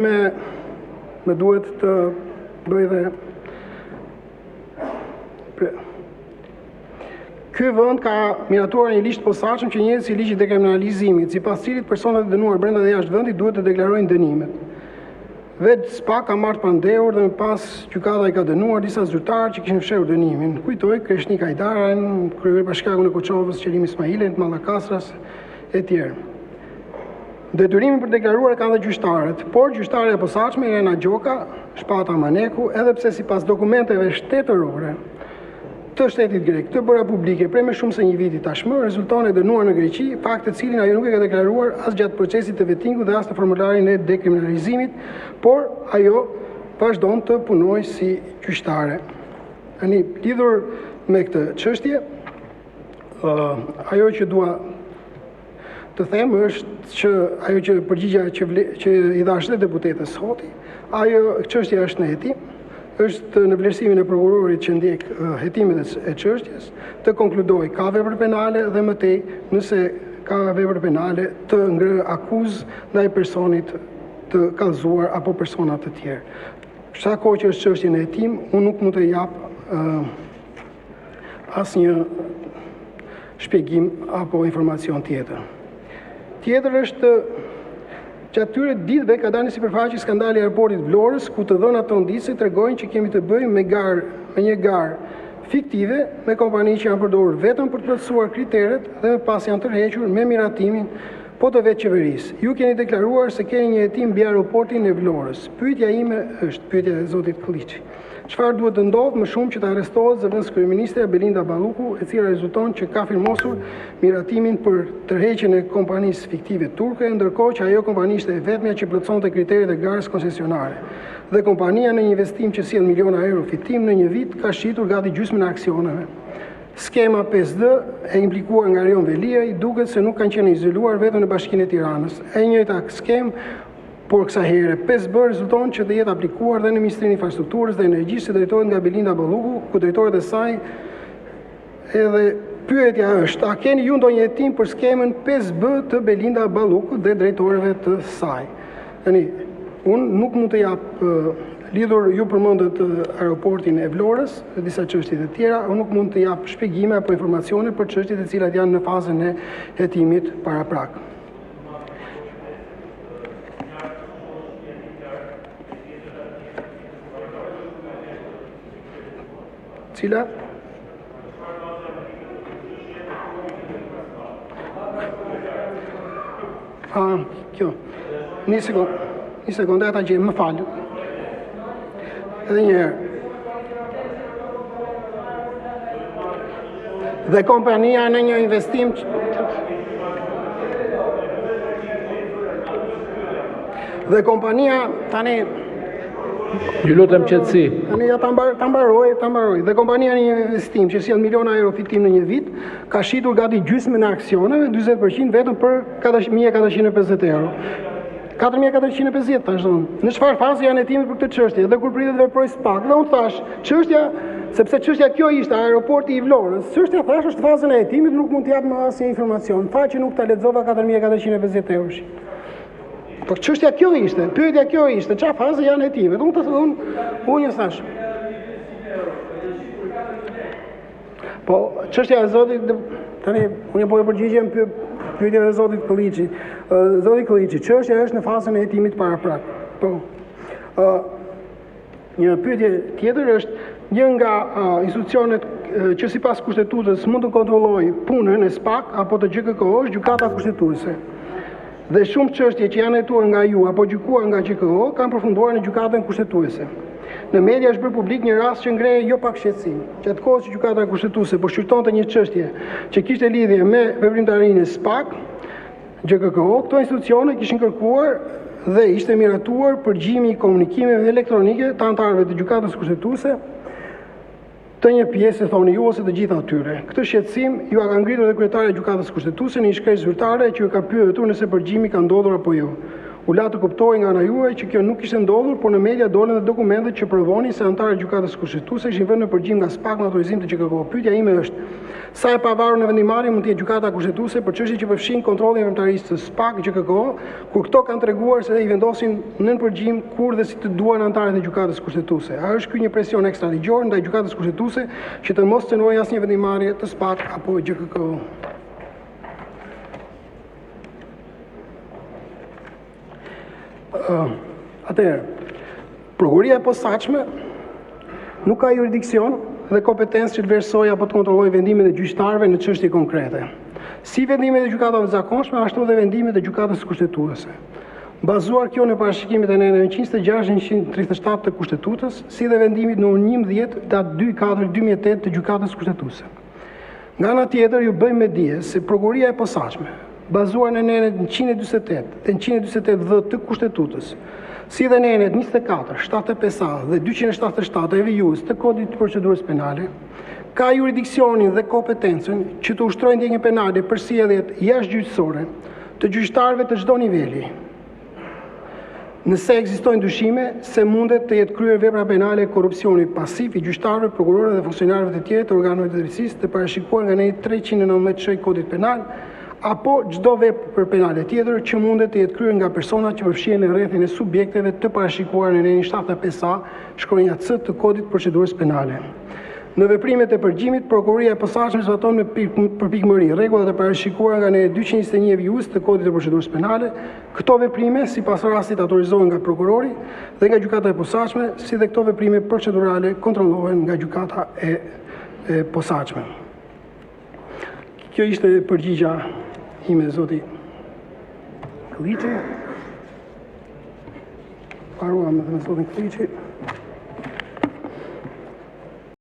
Me duhet të bëj dhe ky vend ka miratuar një ligj të posaçëm që njihet si ligji i dekriminalizimit, sipas cilit personat e dënuar brenda dhe jashtë vendit duhet të deklarojnë dënimet. Vetë SPAK ka marrë pandehur dhe më pas gjykata i ka dënuar disa zyrtarë që kishin fshehur dënimin. Kujtoj Kreshnik Hajdarën, kryetari i bashkiakut në Koçovës, Qelim Ismailën, të Mallakastras e tjerë. Detyrimin për deklaruar kanë dhe gjyqtarët, por gjyqtarja e posaçme Irena Gjoka, Shpata Maneku, edhe pse sipas dokumenteve shtetërore të shtetit grek të bëra publike prej më shumë se një viti tashmë, rezulton e dënuar në Greqi, fakt të cilin ajo nuk e ka deklaruar as gjatë procesit të vettingut dhe as në formularin e dekriminalizimit, por ajo vazhdon të punojë si gjyqtare. Tani, lidhur me këtë çështje, ajo që dua të them është që ajo që përgjigja që i dhash dhe deputetës Hoti, ajo çështja është në hetim, është në vlerësimin e prokurorit që ndjek hetimet e çështjes, të konkludoj ka vepër penale dhe më tej nëse ka vepër penale të ngrë akuzë ndaj personit të kallëzuar apo persona të tjerë. Sa kohë që është çështje në hetim, unë nuk mund të jap asnjë shpjegim apo informacion tjetër. Tjetër është që atyre ditëve ka dalë në sipërfaqe skandali i aeroportit Vlorës, ku të dhënat tronditëse tregojnë që kemi të bëjmë me një garë fiktive me kompani që janë përdorur vetëm për të plotësuar kriteret dhe më pas janë tërhequr me miratimin po të vetë qeverisë. Ju keni deklaruar se keni një hetim mbi aeroportin e Vlorës. Pyetja ime është, pyetja e zotit Kolliçi. Çfarë duhet të ndodhë më shumë që të arrestohet zëvendës kryeministre Belinda Balluku, e cila rezulton që ka firmosur miratimin për tërheqjen e kompanisë fiktive turke, ndërkohë që ajo kompani ishte e vetmja që plotësonte kriteret e garës koncesionare. Dhe kompania në një investim që sjell miliona euro fitim në një vit ka shitur gati gjysmën e aksioneve. Skema 5D e implikuar nga Rion Veliaj duket se nuk kanë qenë izoluar vetëm në Bashkinë e Tiranës. E njëjta skemë, por kësa herë 5B rezulton që dhe jetë aplikuar dhe në Ministrinë e Infrastrukturës dhe Energjisë që drejtohet nga Belinda Balluku, ku drejtorët e saj edhe pyetja është, a keni ju ndonjë hetim për skemën 5B të Belinda Balluku dhe drejtorëve të saj? Tani, unë nuk mund të jap lidhur ju përmendët aeroportin e Vlorës dhe disa çështje të tjera, unë nuk mund të jap shpjegime apo informacione për çështjet e cilat janë në fazën e hetimit paraprak. Cila? Kjo. Një sekundë, ata gjej, më falë. Edhe një herë. Dhe kompania në një investim dhe kompania tani ju lutem qetësi. Tani ja ta mbaroj. Dhe kompania në një investim që sjell miliona euro fitim në një vit, ka shitur gati gjysmën e aksioneve, 40% vetëm për 1450 euro. 4450 tash thonë. Në çfarë faze janë hetimet për këtë çështje? Dhe kur pritet veproj SPAK, dhe unë thash, çështja, sepse çështja kjo ishte aeroporti i Vlorës, çështja thash është fazën e hetimit, nuk mund të jap më asnjë informacion. Faqe që nuk ta lexova 4450 euro. Po çështja kjo ishte, pyetja kjo ishte, çfarë faze janë hetimet? Unë ju thash. Po çështja e zotit tani unë po e përgjigjem pyetjeve e zotit Kolliçi. Zoti Kolliçi, çështja është në fazën e hetimit paraprak. Po. Një pyetje tjetër është një nga institucionet që sipas kushtetutës mund të kontrollojë punën e SPAK apo të GKK-s, gjykata kushtetuese. Dhe shumë çështje që janë hetuar nga ju apo gjykuar nga GKO kanë përfunduar në gjykatën kushtetuese. Në media është bërë publik një rast që ngreje jo pak shqetësim. Gjatë kohës që gjykata kushtetuese po shqyrtonte një çështje që kishte lidhje me veprimtarinë e SPAK, GKO, këto institucione kishin kërkuar dhe ishte miratuar përgjimi i komunikimeve elektronike të anëtarëve të gjykatës kushtetuese të një pjesë, thoni ju, ose të gjitha atyre. Këtë shqetësim ju ka ngritur dhe kryetaria e gjykatës kushtetuese në një shkresë zyrtare që ju ka pyetur nëse përgjimi ka ndodhur apo jo. U la të kuptoj nga ana juaj që kjo nuk ishte ndodhur, por në media dolën dhe dokumentet që provonin se anëtarët e gjykatës kushtetuese ishin vënë në përgjigje nga SPAK në autorizim të GKK. Pyetja ime është, sa e pavarur në vendimarrje mund të jetë gjykata kushtetuese për çështje që përfshin kontrollin e veprimtarisë së SPAK GKK, kur këto kanë treguar se i vendosin nën përgjigje kur dhe si të duan anëtarët e gjykatës kushtetuese. A është ky një presion ekstraligjor ndaj gjykatës kushtetuese që të mos cënojë asnjë vendimarrje të SPAK apo GKK? Atëherë, prokuroria e posaçme nuk ka jurisdiksion dhe kompetencë që të vlerësojë apo të kontrollojë vendimet e gjyqtarëve në çështje konkrete. Si vendimet e gjykatave të zakonshme, ashtu dhe vendimet e gjykatës kushtetuese. Bazuar kjo në parashikimet e nënën 126-137 të kushtetutës, si dhe vendimit në 11 datë 2/4/2008 të gjykatës kushtetuese. Nga ana tjetër, ju bëjmë me dije se prokuroria e posaçme, bazuar në nënën 148 dhe 148 të kushtetutës, si dhe nënën 24, 75A dhe 277 e vijus të kodit të procedurës penale, ka jurisdiksionin dhe kompetencën që të ushtrojë ndjenjën penale për sjelljet jashtëgjyqësore të gjyqtarëve të çdo niveli, nëse ekzistojnë dyshime se mundet të jetë kryer vepra penale korrupsioni pasiv i gjyqtarëve, prokurorëve dhe funksionarëve të tjerë të organeve të drejtësisë të parashikuar nga nënën 319 kodit penal, apo çdo vepër penale tjetër që mundet të jetë kryer nga persona që përfshihen në rrethin e subjekteve të parashikuar në nënën 75A shkronja C të kodit të procedurës penale. Në veprimet e përgjimit, prokuroria e posaçme zbaton me përpikmëri rregullat e parashikuara nga nënën 221 vijus të kodit të procedurës penale. Këto veprime sipas rastit autorizohen nga prokurori dhe nga gjykata e posaçme, si dhe këto veprime procedurale kontrollohen nga gjykata e posaçme. Kjo ishte përgjigja ime, zoti Klliçi. Paruam edhe me zotin Klliçi.